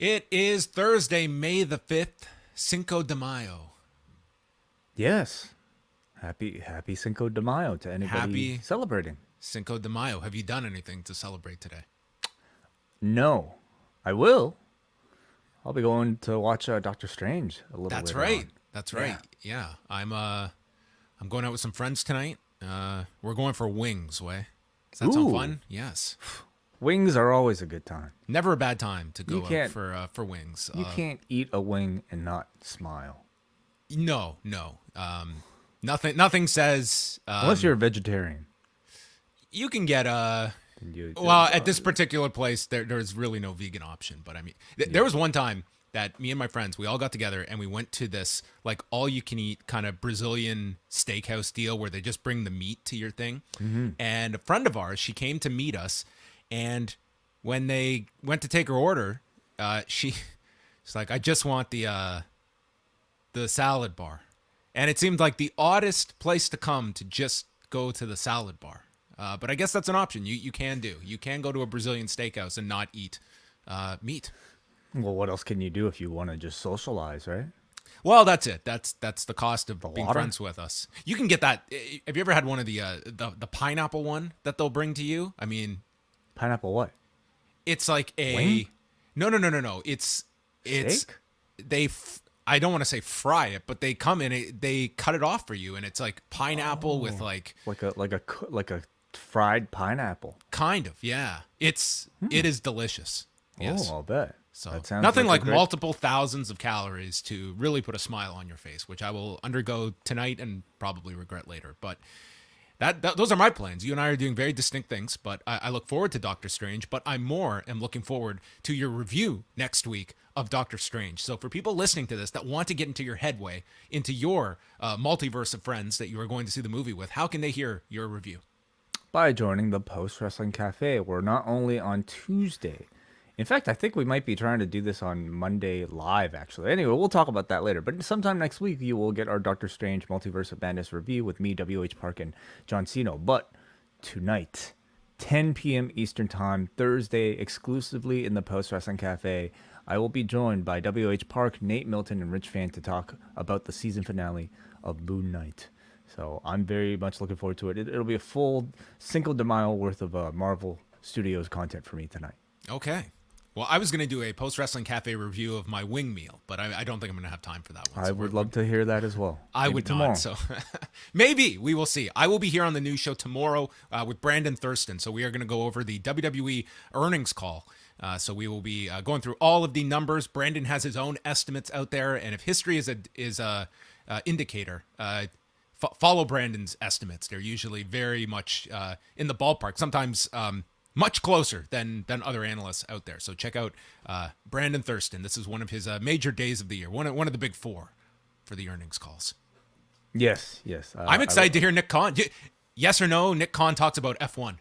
It is Thursday, May the 5th, Cinco de Mayo. Yes. Happy Cinco de Mayo to anybody celebrating. Cinco de Mayo. Have you done anything to celebrate today? No. I will. I'll be going to watch Doctor Strange a little That's later right. on. That's right. Yeah. I'm going out with some friends tonight. We're going for wings, Way. Does that sound fun? Yes. Wings are always a good time. Never a bad time to go out for wings. You can't eat a wing and not smile. No. Nothing says unless you're a vegetarian. You can get at this particular place there's really no vegan option, but I mean there was one time that me and my friends, we all got together and we went to this like all you can eat kind of Brazilian steakhouse deal where they just bring the meat to your thing. Mm-hmm. And a friend of ours, she came to meet us. And when they went to take her order, she's like, I just want the salad bar. And it seemed like the oddest place to come to just go to the salad bar. But I guess that's an option you can do. You can go to a Brazilian steakhouse and not eat meat. Well, what else can you do if you want to just socialize, right? Well, that's it. That's the cost of being water? friends with us. You can get that. Have you ever had one of the pineapple one that they'll bring to you? I mean... Pineapple what? It's like a wing? No. It's Steak? I don't want to say fry it, but they come in it. They cut it off for you, and it's like pineapple with like a fried pineapple. Kind of, yeah. It is delicious. Yes. Oh, I'll bet. So that sounds nothing like great... multiple thousands of calories to really put a smile on your face, which I will undergo tonight and probably regret later. But those are my plans. You and I are doing very distinct things, but I look forward to Doctor Strange, but I am looking forward to your review next week of Doctor Strange. So for people listening to this that want to get into your headway, into your multiverse of friends that you are going to see the movie with, how can they hear your review? By joining the Post Wrestling Cafe. We're not only on Tuesday. In fact, I think we might be trying to do this on Monday live, actually. Anyway, we'll talk about that later. But sometime next week, you will get our Doctor Strange Multiverse of Madness review with me, WH Park, and John Cena. But tonight, 10 p.m. Eastern Time, Thursday, exclusively in the Post Wrestling Cafe, I will be joined by WH Park, Nate Milton, and Rich Fan to talk about the season finale of Moon Knight. So I'm very much looking forward to it. It'll be a full Cinco de Mayo worth of Marvel Studios content for me tonight. Okay. Well, I was going to do a Post-Wrestling Cafe review of my wing meal, but I don't think I'm going to have time for that one. I would love to hear that as well. I would tomorrow. Not, so maybe. We will see. I will be here on the news show tomorrow with Brandon Thurston, so we are going to go over the WWE earnings call. So we will be going through all of the numbers. Brandon has his own estimates out there, and if history is a indicator, follow Brandon's estimates. They're usually very much in the ballpark. Sometimes... much closer than other analysts out there. So check out Brandon Thurston. This is one of his major days of the year. One of the big four for the earnings calls. Yes. I'm excited to hear Nick Khan. Yes or no, Nick Khan talks about F1.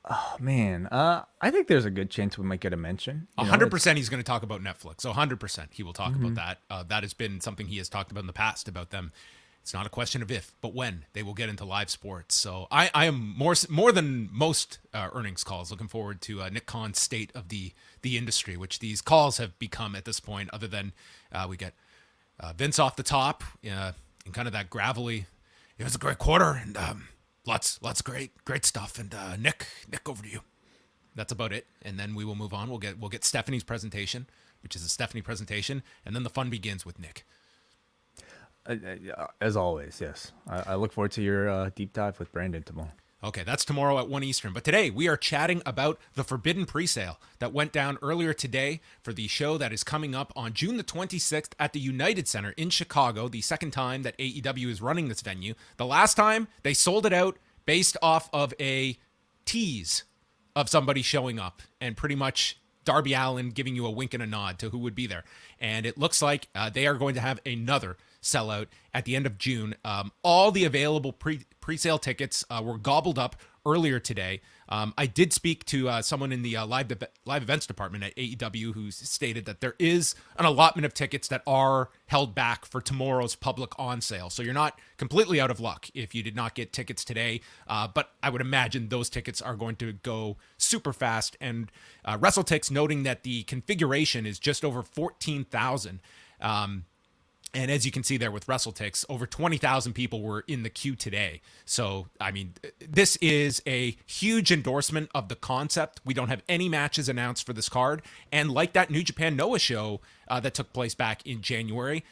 Oh, man. I think there's a good chance we might get a mention. 100% he's going to talk about Netflix. So 100% he will talk about that. That has been something he has talked about in the past about them. It's not a question of if, but when they will get into live sports. So I am more than most earnings calls looking forward to Nick Khan's state of the industry, which these calls have become at this point, other than we get Vince off the top in kind of that gravelly, it was a great quarter and lots great stuff. And Nick, over to you. That's about it. And then we will move on. We'll get Stephanie's presentation, which is a Stephanie presentation. And then the fun begins with Nick. As always, yes. I look forward to your deep dive with Brandon tomorrow. Okay, that's tomorrow at 1 Eastern. But today we are chatting about the Forbidden presale that went down earlier today for the show that is coming up on June the 26th at the United Center in Chicago, the second time that AEW is running this venue. The last time they sold it out based off of a tease of somebody showing up and pretty much Darby Allin giving you a wink and a nod to who would be there. And it looks like they are going to have another sellout at the end of June. All the available pre-sale tickets were gobbled up earlier today. I did speak to someone in the live events department at AEW who stated that there is an allotment of tickets that are held back for tomorrow's public on sale. So you're not completely out of luck if you did not get tickets today. But I would imagine those tickets are going to go super fast. And WrestleTix noting that the configuration is just over 14,000. And as you can see there with WrestleTix, over 20,000 people were in the queue today. So, I mean, this is a huge endorsement of the concept. We don't have any matches announced for this card. And like that New Japan Noah show that took place back in January,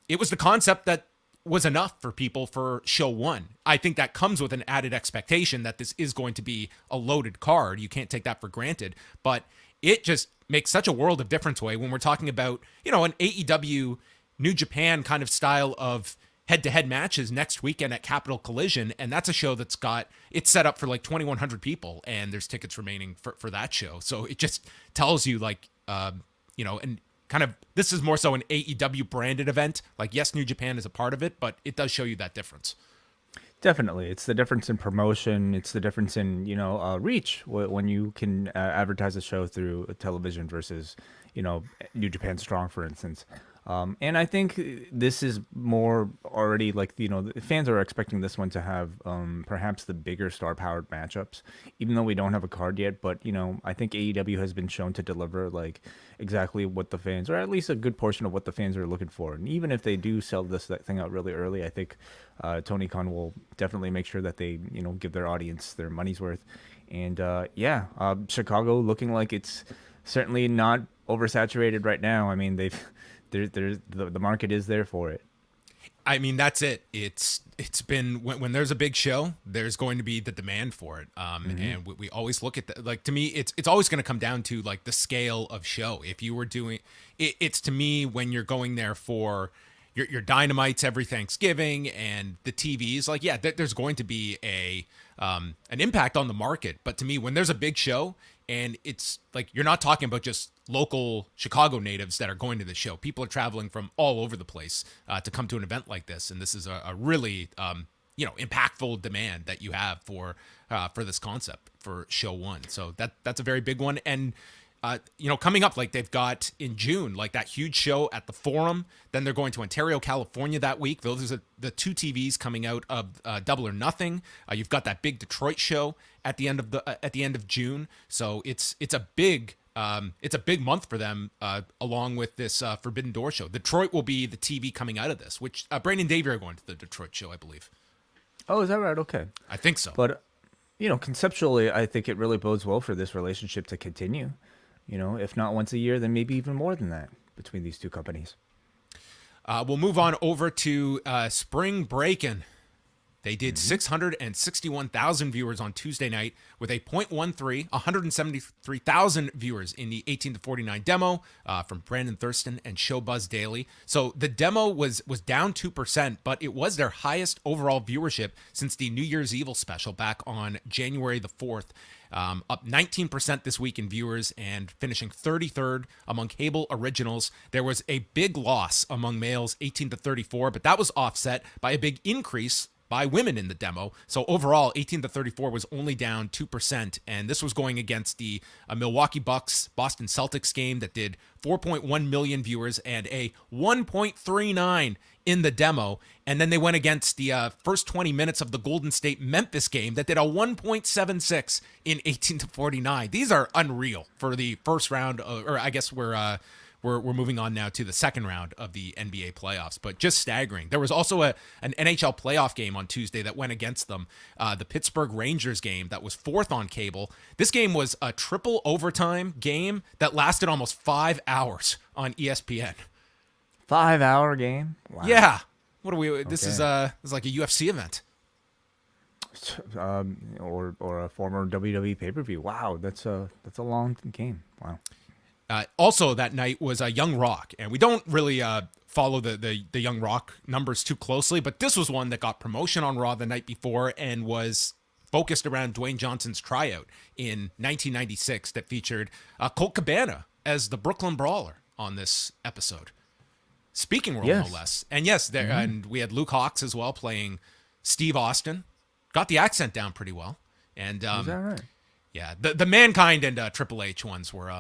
it was the concept that was enough for people for show one. I think that comes with an added expectation that this is going to be a loaded card. You can't take that for granted. But it just makes such a world of difference when we're talking about, an AEW New Japan kind of style of head-to-head matches next weekend at Capital Collision, and that's a show it's set up for like 2,100 people, and there's tickets remaining for that show. So it just tells you and kind of this is more so an AEW branded event. Like, yes, New Japan is a part of it, but it does show you that difference. Definitely. It's the difference in promotion. It's the difference in, reach when you can advertise a show through television versus, New Japan Strong, for instance. And I think this is more already like, the fans are expecting this one to have perhaps the bigger star-powered matchups, even though we don't have a card yet. But, I think AEW has been shown to deliver like exactly what the fans, or at least a good portion of what the fans are looking for. And even if they do sell that thing out really early, I think Tony Khan will definitely make sure that they, give their audience their money's worth. And Chicago looking like it's certainly not oversaturated right now. I mean, the market is there for it. I mean, that's it. It's been when there's a big show, there's going to be the demand for it. And we always look at that. Like, to me, it's always going to come down to like the scale of show. If you were doing it's to me when you're going there for your Dynamites every Thanksgiving and the TVs, like, yeah, there's going to be an impact on the market. But to me, when there's a big show, and it's like, you're not talking about just local Chicago natives that are going to the show. People are traveling from all over the place to come to an event like this. And this is a really, impactful demand that you have for this concept for show one. So that's a very big one. And, coming up, like they've got in June, like that huge show at the Forum. Then they're going to Ontario, California that week. Those are the two TVs coming out of Double or Nothing. You've got that big Detroit show at the end of June. So it's a big month for them, along with this Forbidden Door show. Detroit will be the TV coming out of this, which Brandon and Davey are going to the Detroit show, I believe. Oh, is that right? Okay. I think so. But, conceptually, I think it really bodes well for this relationship to continue. If not once a year, then maybe even more than that between these two companies. We'll move on over to Spring Breakin. They did 661,000 viewers on Tuesday night with a .13, 173,000 viewers in the 18 to 49 demo from Brandon Thurston and Showbuzz Daily. So the demo was down 2%, but it was their highest overall viewership since the New Year's Evil special back on January the 4th. Up 19% this week in viewers and finishing 33rd among cable originals. There was a big loss among males 18 to 34, but that was offset by a big increase by women in the demo. So overall, 18 to 34 was only down 2%. And this was going against the Milwaukee Bucks Boston Celtics game that did 4.1 million viewers and a 1.39 in the demo. And then they went against the first 20 minutes of the Golden State Memphis game that did a 1.76 in 18 to 49. These are unreal for the first round, or I guess we're moving on now to the second round of the NBA playoffs, but just staggering. There was also an NHL playoff game on Tuesday that went against them, the Pittsburgh Rangers game that was fourth on cable. This game was a triple overtime game that lasted almost 5 hours on ESPN. 5-hour game? Wow. Yeah. What are we? This is like a UFC event. Or a former WWE pay-per-view. Wow, that's a long game. Wow. Also that night was Young Rock, and we don't really follow the Young Rock numbers too closely, but this was one that got promotion on Raw the night before and was focused around Dwayne Johnson's tryout in 1996 that featured Colt Cabana as the Brooklyn Brawler on this episode. Speaking role, no less. And yes, and we had Luke Hawx as well playing Steve Austin. Got the accent down pretty well. And is that right? Yeah, the Mankind and Triple H ones were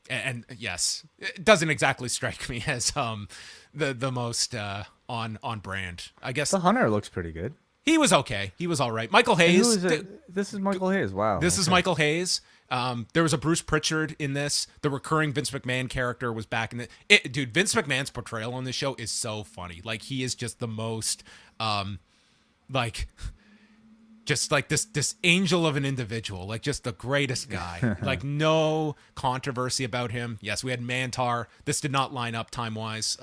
and yes, it doesn't exactly strike me as the most on brand. I guess the Hunter looks pretty good. He was okay. He was all right. Michael Hayes. This is Michael Hayes. Wow. This is Michael Hayes. There was a Bruce Pritchard in this. The recurring Vince McMahon character was back in it. Dude, Vince McMahon's portrayal on this show is so funny. Like, he is just the most, just like this angel of an individual, like just the greatest guy. Like, no controversy about him. Yes, we had Mantar. This did not line up time-wise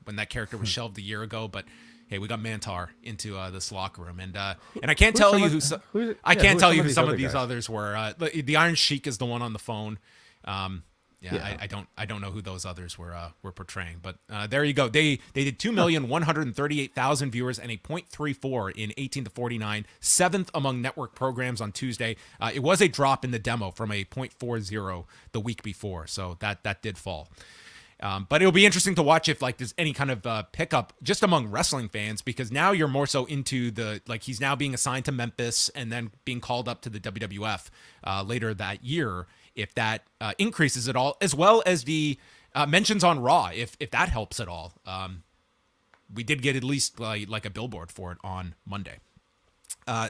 when that character was shelved a year ago, but hey, we got Mantar into this locker room, and I can't tell you who some of these others were. The Iron Sheik is the one on the phone. I don't know who those others were portraying, but there you go. They did 2,138,000 viewers and a .34 in 18 to 49, seventh among network programs on Tuesday. It was a drop in the demo from a .40 the week before, so that did fall. But it'll be interesting to watch if there's any kind of pickup just among wrestling fans, because now you're more so into he's now being assigned to Memphis and then being called up to the WWF later that year. If that increases at all, as well as the mentions on Raw, if that helps at all. We did get at least like a billboard for it on Monday.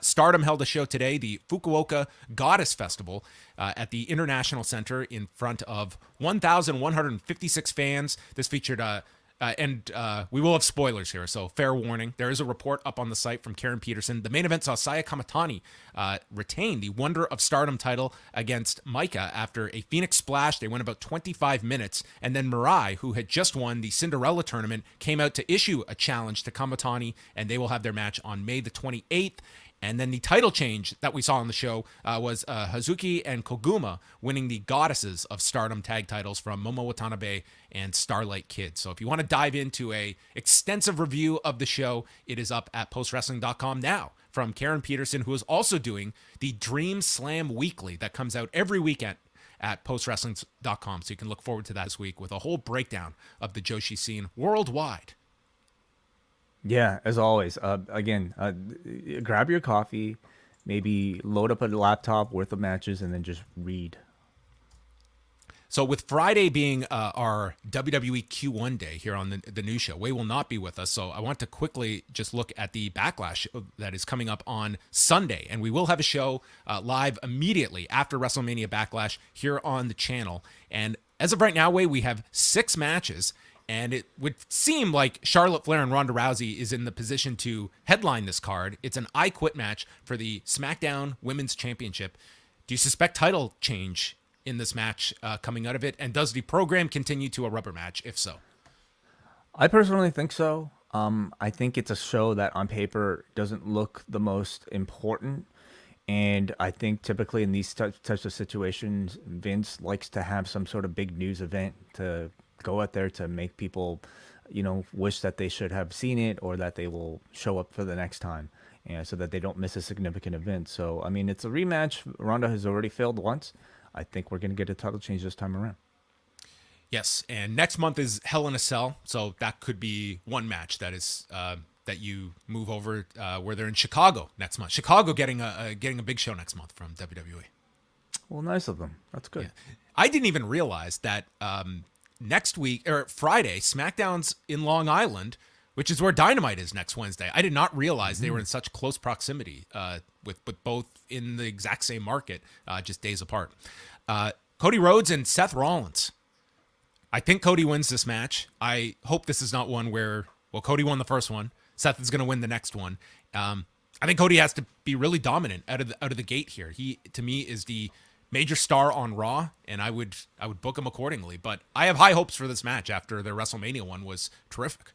Stardom held a show today, the Fukuoka Goddess Festival at the International Center in front of 1,156 fans. This featured and we will have spoilers here, so fair warning. There is a report up on the site from Karen Peterson. The main event saw Saya Kamatani retain the Wonder of Stardom title against Micah after a Phoenix Splash. They went about 25 minutes, and then Mirai, who had just won the Cinderella tournament, came out to issue a challenge to Kamatani, and they will have their match on May the 28th. And then the title change that we saw on the show was Hazuki and Koguma winning the Goddesses of Stardom tag titles from Momo Watanabe and Starlight Kid. So if you want to dive into a extensive review of the show, it is up at postwrestling.com now from Karen Peterson, who is also doing the Dream Slam Weekly that comes out every weekend at postwrestling.com. So you can look forward to that this week with a whole breakdown of the Joshi scene worldwide. Yeah, as always. Again, grab your coffee, maybe load up a laptop worth of matches, and then just read. So with Friday being our WWE Q1 day here on the news show, Wai will not be with us. So I want to quickly just look at the Backlash that is coming up on Sunday. And we will have a show live immediately after WrestleMania Backlash here on the channel. And as of right now, Wai, we have 6 matches. And it would seem like Charlotte Flair and Ronda Rousey is in the position to headline this card. It's an I Quit match for the SmackDown Women's Championship. Do you suspect title change in this match coming out of it? And does the program continue to a rubber match, if so? I personally think so. I think it's a show that on paper doesn't look the most important. And I think typically in these types of situations, Vince likes to have some sort of big news event to go out there to make people, wish that they should have seen it or that they will show up for the next time, so that they don't miss a significant event. So, I mean, it's a rematch. Ronda has already failed once. I think we're going to get a title change this time around. Yes, and next month is Hell in a Cell, so that could be one match that is that you move over where they're in Chicago next month. Chicago getting a big show next month from WWE. Well, nice of them. That's good. Yeah. I didn't even realize that next week or Friday, SmackDown's in Long Island, which is where Dynamite is next Wednesday. I did not realize they were in such close proximity with both in the exact same market, just days apart. Cody Rhodes and Seth Rollins. I think Cody wins this match. I hope this is not one where, Cody won the first one. Seth is going to win the next one. I think Cody has to be really dominant out of the gate here. He, to me, is the major star on Raw, and I would book him accordingly. But I have high hopes for this match after their WrestleMania one was terrific.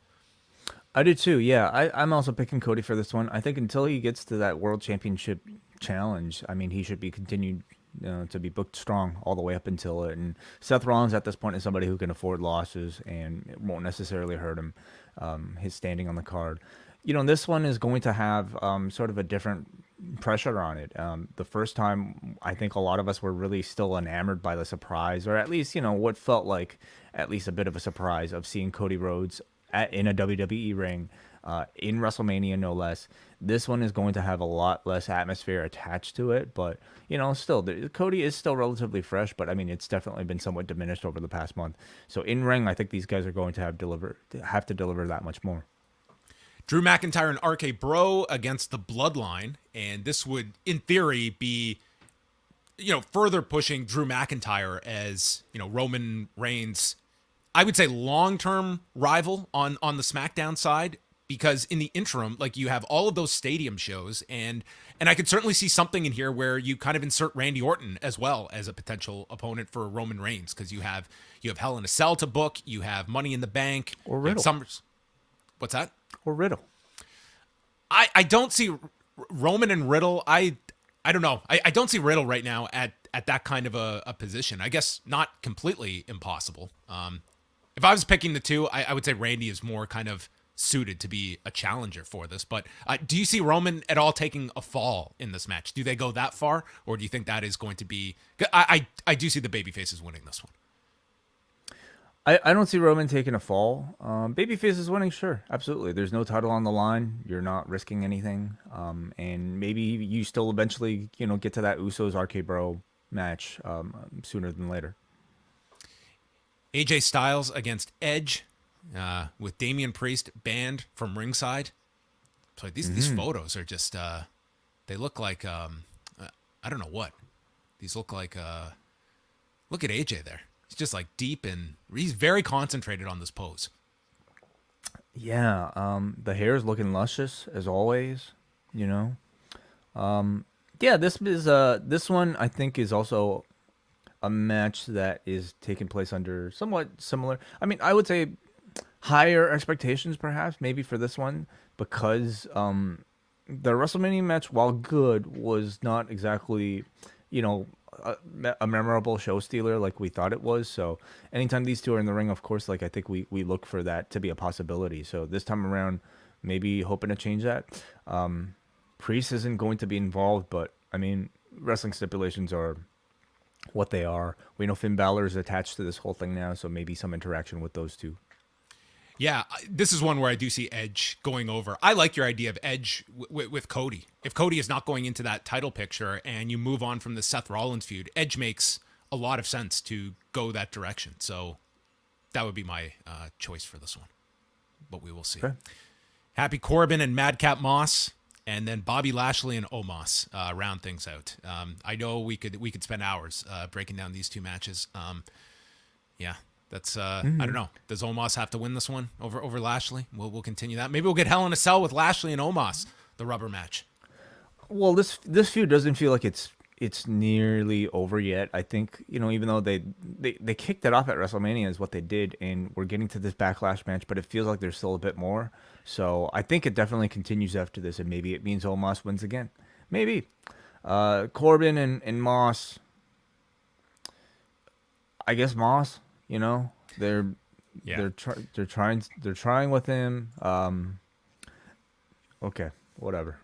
I do too, yeah. I'm also picking Cody for this one. I think until he gets to that World Championship challenge, I mean, he should be continued to be booked strong all the way up until it. And Seth Rollins at this point is somebody who can afford losses, and it won't necessarily hurt him, his standing on the card. This one is going to have sort of a different pressure on it. The first time, I think a lot of us were really still enamored by the surprise, or at least, what felt like at least a bit of a surprise of seeing Cody Rhodes in a WWE ring, in WrestleMania, no less. This one is going to have a lot less atmosphere attached to it, but still, Cody is still relatively fresh. But I mean, it's definitely been somewhat diminished over the past month. So in ring, I think these guys are going to have to deliver that much more. Drew McIntyre and RK Bro against the Bloodline, and this would, in theory, be, further pushing Drew McIntyre as, Roman Reigns, I would say, long-term rival on the SmackDown side, because in the interim, like, you have all of those stadium shows, and I could certainly see something in here where you kind of insert Randy Orton as well as a potential opponent for Roman Reigns, because you have Hell in a Cell to book, you have Money in the Bank, or Riddle. What's that? Or Riddle. I don't see Roman and Riddle. I don't know. I don't see Riddle right now at that kind of a position. I guess not completely impossible. If I was picking the two, I would say Randy is more kind of suited to be a challenger for this. But do you see Roman at all taking a fall in this match? Do they go that far? Or do you think that is going to be... I do see the babyfaces winning this one. I don't see Roman taking a fall. Babyface is winning, sure, absolutely. There's no title on the line. You're not risking anything. And maybe you still eventually, get to that Usos RK Bro match sooner than later. AJ Styles against Edge, with Damian Priest banned from ringside. So these photos are just they look like I don't know what. These look like look at AJ there. He's just like deep, and he's very concentrated on this pose. Yeah, the hair is looking luscious as always. Yeah, this one I think is also a match that is taking place under somewhat similar. I mean, I would say higher expectations perhaps maybe for this one, because the WrestleMania match, while good, was not exactly a memorable show stealer like we thought it was. So anytime these two are in the ring, of course, like, I think we look for that to be a possibility. So this time around, maybe hoping to change that. Priest isn't going to be involved, but I mean, wrestling stipulations are what they are. We know Finn Balor is attached to this whole thing now, so maybe some interaction with those two. Yeah, this is one where I do see Edge going over. I like your idea of Edge with Cody. If Cody is not going into that title picture and you move on from the Seth Rollins feud, Edge makes a lot of sense to go that direction. So that would be my choice for this one. But we will see. Okay. Happy Corbin and Madcap Moss, and then Bobby Lashley and Omos round things out. I know we could spend hours breaking down these two matches. Yeah. That's I don't know. Does Omos have to win this one over Lashley? We'll continue that. Maybe we'll get Hell in a Cell with Lashley and Omos, the rubber match. Well, this feud doesn't feel like it's nearly over yet. I think, even though they kicked it off at WrestleMania is what they did, and we're getting to this Backlash match, but it feels like there's still a bit more. So I think it definitely continues after this, and maybe it means Omos wins again. Maybe. Corbin and Moss. I guess Moss. They're trying with him. Okay, whatever.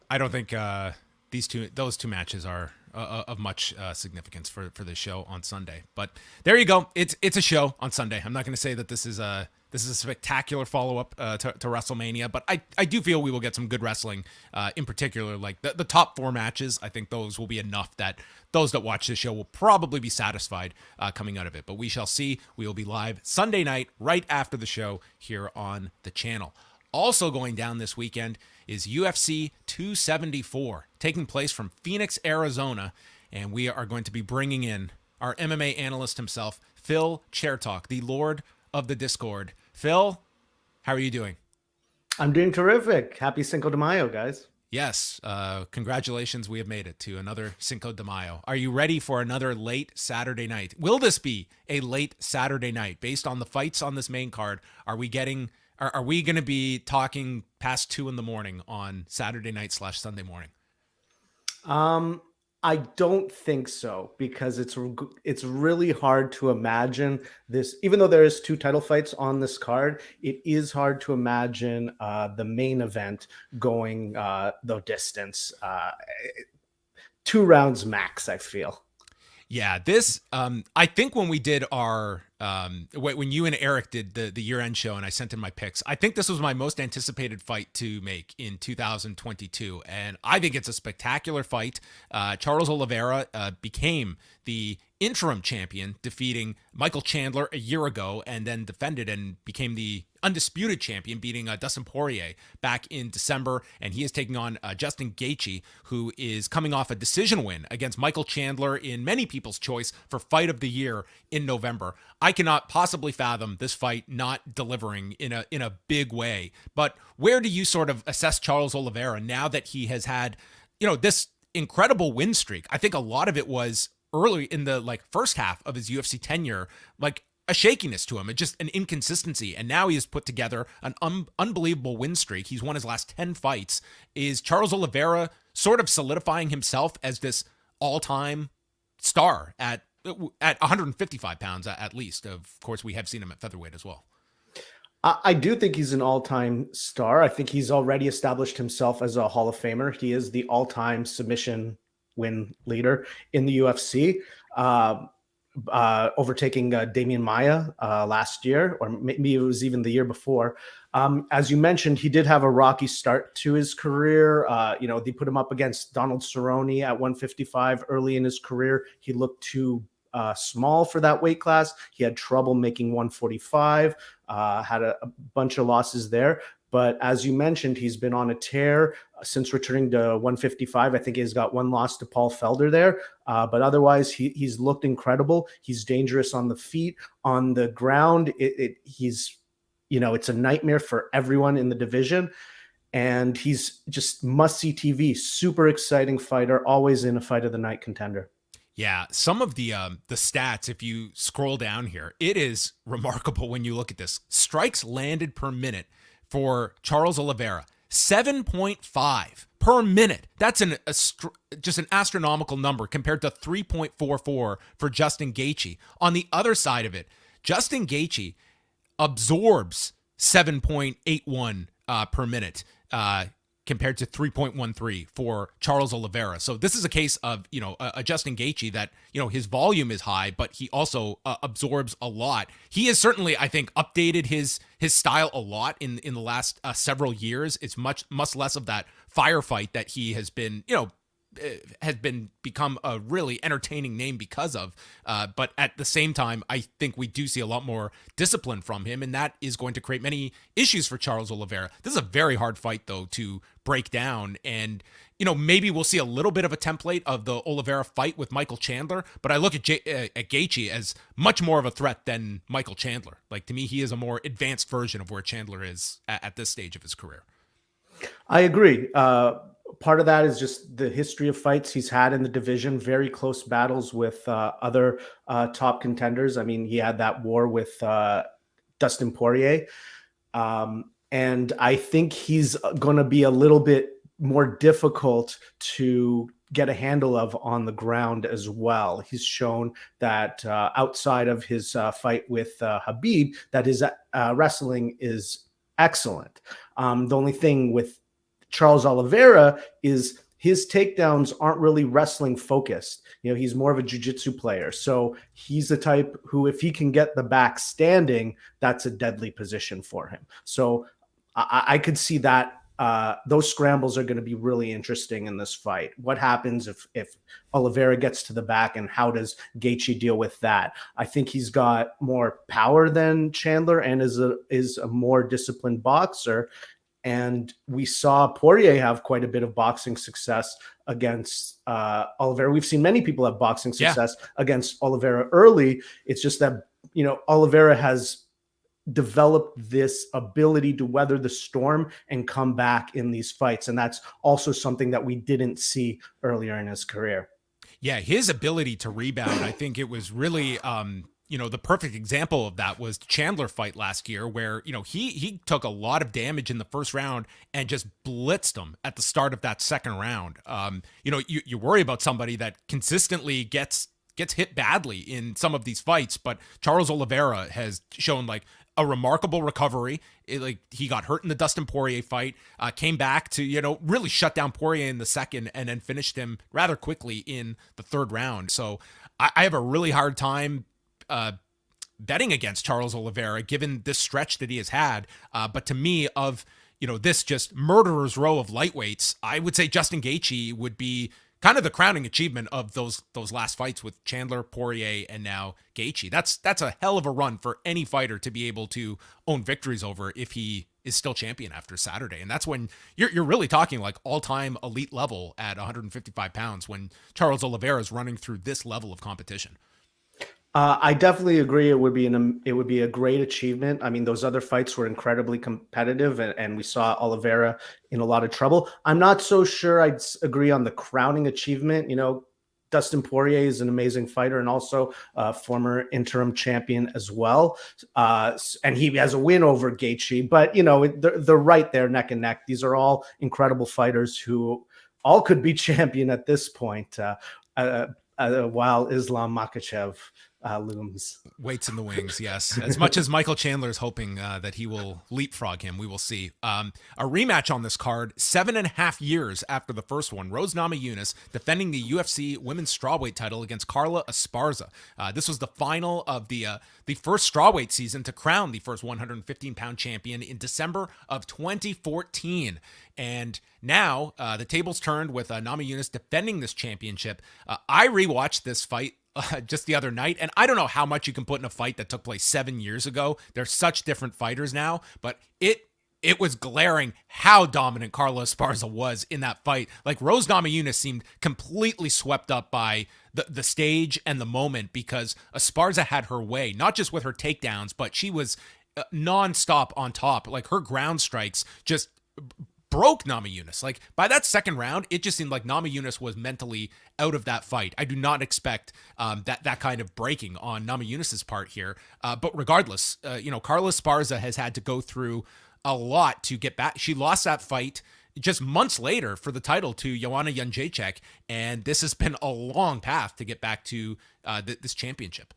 I don't think those two matches are of much significance for this show on Sunday. But there you go. It's a show on Sunday. I'm not going to say that this is a spectacular follow-up to WrestleMania, but I do feel we will get some good wrestling, in particular, like the top four matches. I think those will be enough that those that watch this show will probably be satisfied coming out of it. But we shall see. We will be live Sunday night right after the show here on the channel. Also going down this weekend is UFC 274, taking place from Phoenix, Arizona, and we are going to be bringing in our MMA analyst himself, Phil Chertok, the Lord of the Discord. Phil, how are you doing? I'm doing terrific. Happy Cinco de Mayo, guys. Yes, congratulations. We have made it to another Cinco de Mayo. Are you ready for another late Saturday night? Will this be a late Saturday night? Based on the fights on this main card, are we going to be talking past 2 a.m. on Saturday night / Sunday morning? I don't think so, because it's really hard to imagine this. Even though there is 2 title fights on this card, it is hard to imagine the main event going the distance. 2 rounds max, I feel. Yeah, this I think when we did our when you and Eric did the year-end show and I sent in my picks, I think this was my most anticipated fight to make in 2022, and I think it's a spectacular fight. Charles Oliveira became the interim champion, defeating Michael Chandler a year ago, and then defended and became the undisputed champion, beating Dustin Poirier back in December. And he is taking on Justin Gaethje, who is coming off a decision win against Michael Chandler in many people's choice for fight of the year in November. I cannot possibly fathom this fight not delivering in a big way. But where do you sort of assess Charles Oliveira now that he has had, this incredible win streak? I think a lot of it was early in the first half of his UFC tenure, a shakiness to him, just an inconsistency. And now he has put together an unbelievable win streak. He's won his last 10 fights. Is Charles Oliveira sort of solidifying himself as this all-time star at 155 pounds at least? Of course, we have seen him at featherweight as well. I do think he's an all-time star. I think he's already established himself as a Hall of Famer. He is the all-time submission win leader in the UFC, overtaking Damian Maia last year, or maybe it was even the year before. As you mentioned, he did have a rocky start to his career. They put him up against Donald Cerrone at 155 early in his career. He looked too small for that weight class. He had trouble making 145, had a bunch of losses there. But as you mentioned, he's been on a tear since returning to 155. I think he's got one loss to Paul Felder there. But otherwise, he's looked incredible. He's dangerous on the feet, on the ground. He's it's a nightmare for everyone in the division. And he's just must-see TV, super exciting fighter, always in a fight of the night contender. Yeah, some of the stats, if you scroll down here, it is remarkable when you look at this. Strikes landed per minute for Charles Oliveira, 7.5 per minute. That's just an astronomical number compared to 3.44 for Justin Gaethje. On the other side of it, Justin Gaethje absorbs 7.81 per minute compared to 3.13 for Charles Oliveira. So this is a case of, a Justin Gaethje that, his volume is high, but he also absorbs a lot. He has certainly, I think, updated his style a lot in the last several years. It's much less of that firefight that he has been, become a really entertaining name because of. But at the same time, I think we do see a lot more discipline from him, and that is going to create many issues for Charles Oliveira. This is a very hard fight, though, to break down. And, maybe we'll see a little bit of a template of the Oliveira fight with Michael Chandler, but I look at Gaethje as much more of a threat than Michael Chandler. To me, he is a more advanced version of where Chandler is at this stage of his career. I agree. Part of that is just the history of fights he's had in the division, very close battles with other top contenders. I mean, he had that war with Dustin Poirier. And I think he's going to be a little bit more difficult to get a handle of on the ground as well. He's shown that outside of his fight with Khabib, that his wrestling is excellent. The only thing with Charles Oliveira is his takedowns aren't really wrestling focused. He's more of a jiu-jitsu player. So he's the type who, if he can get the back standing, that's a deadly position for him. So I could see that those scrambles are going to be really interesting in this fight. What happens if Oliveira gets to the back, and how does Gaethje deal with that? I think he's got more power than Chandler and is a more disciplined boxer. And we saw Poirier have quite a bit of boxing success against Oliveira. We've seen many people have boxing success against Oliveira early. It's just that, Oliveira has developed this ability to weather the storm and come back in these fights. And that's also something that we didn't see earlier in his career. Yeah, his ability to rebound, I think it was really the perfect example of that was the Chandler fight last year, where, he took a lot of damage in the first round and just blitzed him at the start of that second round. You worry about somebody that consistently gets hit badly in some of these fights, but Charles Oliveira has shown like a remarkable recovery. He got hurt in the Dustin Poirier fight, came back to, really shut down Poirier in the second and then finished him rather quickly in the third round. So I have a really hard time betting against Charles Oliveira given this stretch that he has had. But to me, of this just murderer's row of lightweights, I would say Justin Gaethje would be kind of the crowning achievement of those last fights with Chandler, Poirier, and now Gaethje. That's a hell of a run for any fighter to be able to own victories over if he is still champion after Saturday. And that's when you're really talking like all-time elite level at 155 pounds when Charles Oliveira is running through this level of competition. I definitely agree. It would be a great achievement. I mean, those other fights were incredibly competitive, and we saw Oliveira in a lot of trouble. I'm not so sure I'd agree on the crowning achievement. Dustin Poirier is an amazing fighter and also a former interim champion as well. And he has a win over Gaethje, but they're right there neck and neck. These are all incredible fighters who all could be champion at this point. While Islam Makhachev looms. Waits in the wings, yes. As much as Michael Chandler is hoping that he will leapfrog him, we will see. A rematch on this card, 7.5 years after the first one. Rose Namajunas defending the UFC women's strawweight title against Carla Esparza. This was the final of the first strawweight season to crown the first 115-pound champion in December of 2014. And now the tables turned with Namajunas defending this championship. I rewatched this fight just the other night, and I don't know how much you can put in a fight that took place 7 years ago. They're such different fighters now, but it was glaring how dominant Carla Esparza was in that fight. Like, Rose Namajunas seemed completely swept up by the stage and the moment because Esparza had her way, not just with her takedowns, but she was nonstop on top. Like, her ground strikes just broke Namajunas. Like, by that second round, it just seemed like Namajunas was mentally out of that fight. I do not expect that kind of breaking on Namajunas' part here. But regardless, Carla Esparza has had to go through a lot to get back. She lost that fight just months later for the title to Joanna Jędrzejczyk, and this has been a long path to get back to this championship.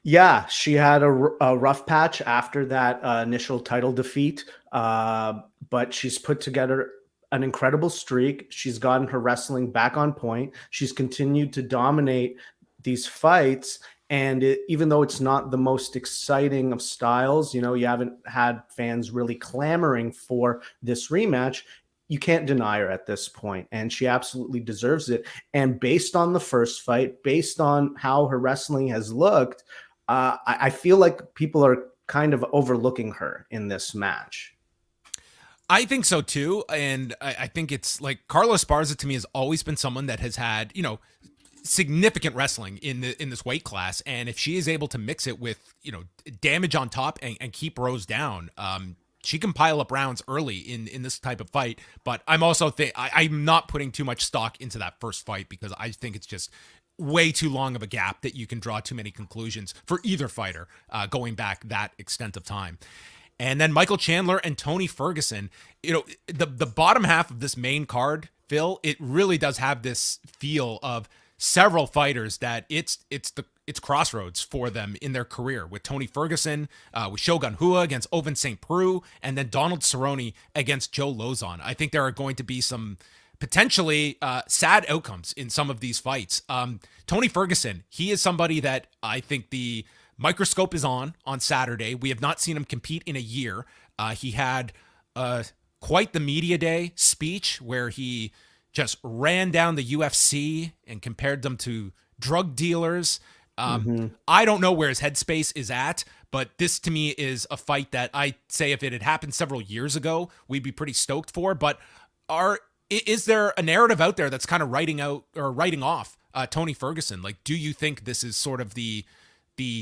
Yeah, she had a rough patch after that initial title defeat, but she's put together an incredible streak. She's gotten her wrestling back on point. She's continued to dominate these fights. And even though it's not the most exciting of styles, you haven't had fans really clamoring for this rematch, you can't deny her at this point, and she absolutely deserves it. And based on the first fight, based on how her wrestling has looked, I feel like people are kind of overlooking her in this match. I think so too, and I think it's like Carla Esparza to me has always been someone that has had, significant wrestling in this weight class, and if she is able to mix it with, damage on top and keep Rose down, she can pile up rounds early in this type of fight. But I'm also I'm not putting too much stock into that first fight because I think it's just way too long of a gap that you can draw too many conclusions for either fighter going back that extent of time. And then Michael Chandler and Tony Ferguson, the bottom half of this main card, Phil, it really does have this feel of several fighters that it's crossroads for them in their career, with Tony Ferguson, with Shogun Rua against Ovince St. Preux, and then Donald Cerrone against Joe Lauzon. I think there are going to be some potentially sad outcomes in some of these fights. Tony Ferguson, he is somebody that I think the microscope is on Saturday. We have not seen him compete in a year. He had quite the media day speech where he just ran down the UFC and compared them to drug dealers. I don't know where his headspace is at, but this to me is a fight that I say if it had happened several years ago, we'd be pretty stoked for. But is there a narrative out there that's kind of writing off Tony Ferguson? Like, do you think this is sort of the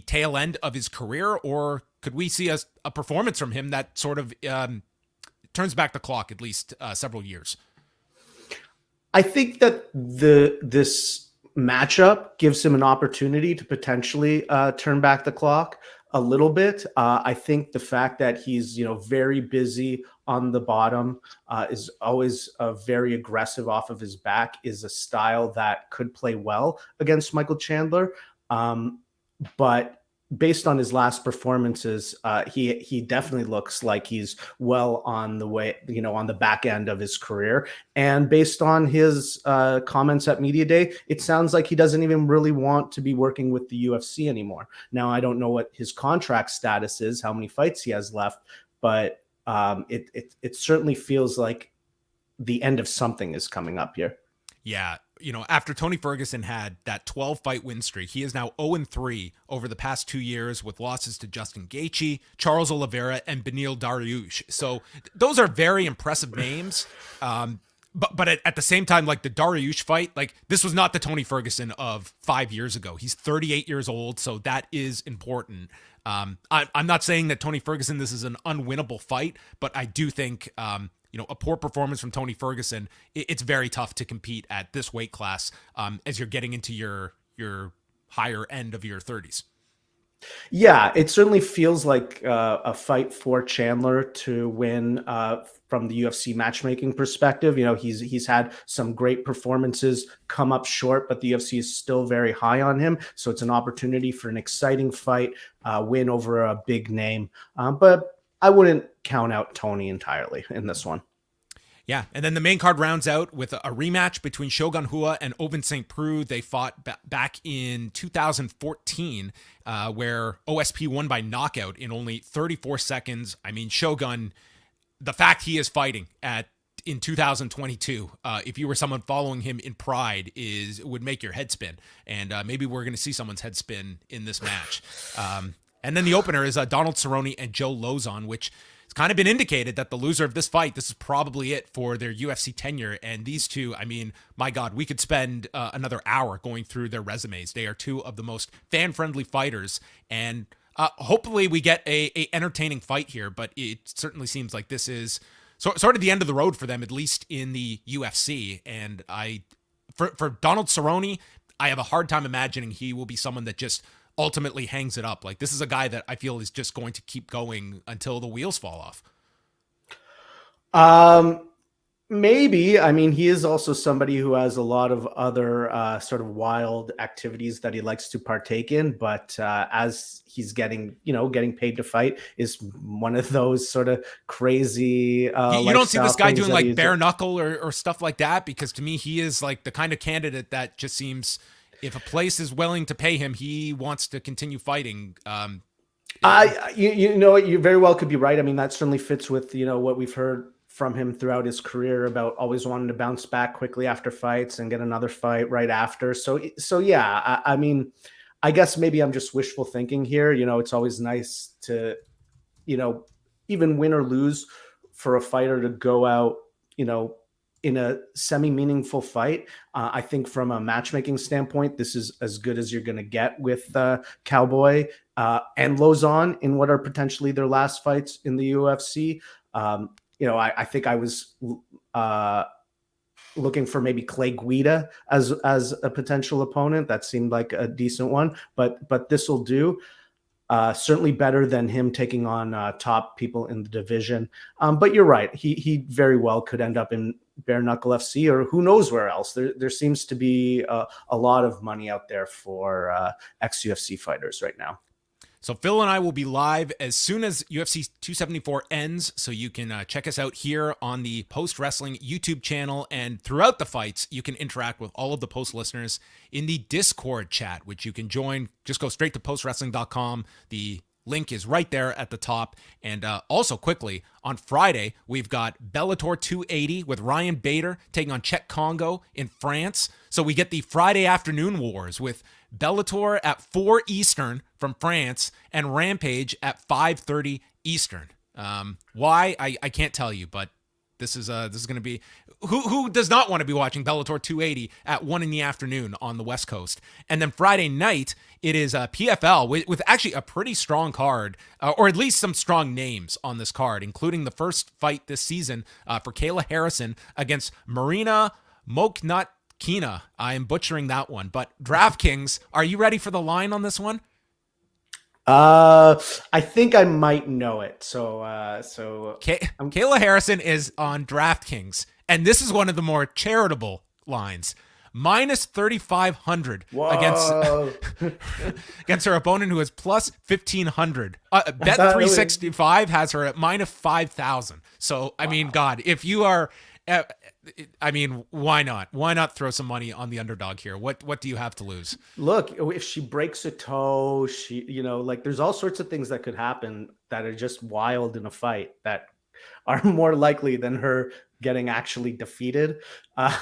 tail end of his career, or could we see a performance from him that sort of turns back the clock at least several years? I think that this matchup gives him an opportunity to potentially turn back the clock a little bit. I think the fact that he's, very busy on the bottom, is always very aggressive off of his back, is a style that could play well against Michael Chandler. But based on his last performances, he definitely looks like he's well on the way, on the back end of his career. And based on his comments at Media Day, it sounds like he doesn't even really want to be working with the UFC anymore. Now, I don't know what his contract status is, how many fights he has left, but it certainly feels like the end of something is coming up here. Yeah. After Tony Ferguson had that 12-fight win streak, he is now 0-3 over the past 2 years with losses to Justin Gaethje, Charles Oliveira, and Beneil Dariush. So those are very impressive names. But at the same time, like the Dariush fight, like this was not the Tony Ferguson of 5 years ago. He's 38 years old, so that is important. I'm not saying that Tony Ferguson, this is an unwinnable fight, but I do think a poor performance from Tony Ferguson, it's very tough to compete at this weight class as you're getting into your higher end of your 30s. Yeah, it certainly feels like a fight for Chandler to win from the UFC matchmaking perspective. He's had some great performances come up short, but the UFC is still very high on him. So it's an opportunity for an exciting fight, win over a big name. But I wouldn't count out Tony entirely in this one. Yeah, and then the main card rounds out with a rematch between Shogun Rua and Ovince St. Preux. They fought back in 2014, where OSP won by knockout in only 34 seconds. I mean, Shogun, the fact he is fighting in 2022, if you were someone following him in Pride, would make your head spin. And maybe we're going to see someone's head spin in this match. And then the opener is Donald Cerrone and Joe Lozon, which it's kind of been indicated that the loser of this fight, this is probably it for their UFC tenure. And these two, I mean, my God, we could spend another hour going through their resumes. They are two of the most fan-friendly fighters. And hopefully we get a entertaining fight here, but it certainly seems like this is sort of the end of the road for them, at least in the UFC. And for Donald Cerrone, I have a hard time imagining he will be someone that just ultimately hangs it up. Like, this is a guy that I feel is just going to keep going until the wheels fall off. Maybe. I mean, he is also somebody who has a lot of other sort of wild activities that he likes to partake in. But as he's getting paid to fight, is one of those sort of crazy. You don't see this guy doing like bare knuckle or stuff like that, because to me, he is like the kind of candidate that just seems, if a place is willing to pay him, he wants to continue fighting. You very well could be right. I mean, that certainly fits with, what we've heard from him throughout his career about always wanting to bounce back quickly after fights and get another fight right after. So yeah, I mean, I guess maybe I'm just wishful thinking here. It's always nice to, even win or lose, for a fighter to go out, in a semi-meaningful fight. I think from a matchmaking standpoint, this is as good as you're going to get with Cowboy and Lozon in what are potentially their last fights in the UFC. I think I was looking for maybe Clay Guida as a potential opponent. That seemed like a decent one, but this will do. Certainly better than him taking on top people in the division. But you're right. He very well could end up in Bare Knuckle FC, or who knows where else. There seems to be a lot of money out there for ex-UFC fighters right now. So Phil and I will be live as soon as UFC 274 ends, so you can check us out here on the Post Wrestling YouTube channel, and throughout the fights, you can interact with all of the Post listeners in the Discord chat, which you can join. Just go straight to postwrestling.com. The link is right there at the top. And also quickly, on Friday, we've got Bellator 280 with Ryan Bader taking on Czech Congo in France. So we get the Friday afternoon wars with Bellator at 4 Eastern from France and Rampage at 5:30 Eastern. Why? I can't tell you, but this is going to be, who does not want to be watching Bellator 280 at 1 in the afternoon on the West Coast? And then Friday night, it is PFL with actually a pretty strong card, or at least some strong names on this card, including the first fight this season for Kayla Harrison against Marina Moknat Kina. I am butchering that one, but DraftKings, are you ready for the line on this one? I think I might know it. Kayla Harrison is on DraftKings, and this is one of the more charitable lines. Minus 3,500 against her opponent, who is plus 1,500. Bet 365 has her at minus 5,000. So, I mean, God, if you are, why not? Why not throw some money on the underdog here? What do you have to lose? Look, if she breaks a toe, there's all sorts of things that could happen that are just wild in a fight that are more likely than her getting actually defeated. You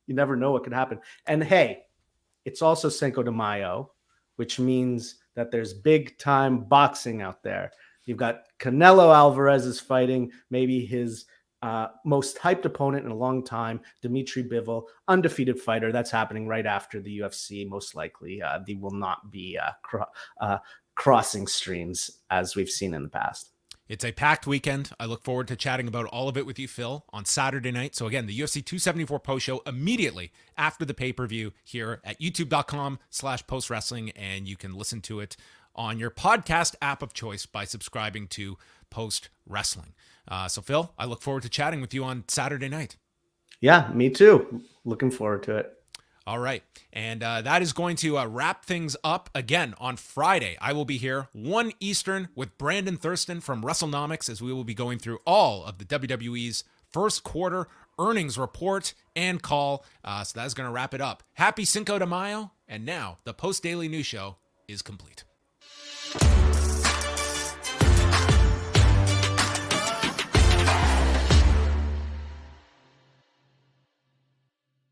never know what could happen. And hey, it's also Cinco de Mayo, which means that there's big time boxing out there. You've got Canelo Alvarez is fighting maybe his most hyped opponent in a long time, Dimitri Bivol, undefeated fighter. That's happening right after the UFC, most likely. They will not be crossing streams as we've seen in the past. It's a packed weekend. I look forward to chatting about all of it with you, Phil, on Saturday night. So again, the UFC 274 post show immediately after the pay-per-view here at youtube.com/postwrestling, and you can listen to it on your podcast app of choice by subscribing to Post Wrestling. So Phil, I look forward to chatting with you on Saturday night. Yeah, me too. Looking forward to it. All right. And that is going to wrap things up. Again, on Friday, I will be here 1 Eastern with Brandon Thurston from WrestleNomics, as we will be going through all of the WWE's first quarter earnings report and call. So that is going to wrap it up. Happy Cinco de Mayo. And now the Post Daily News Show is complete.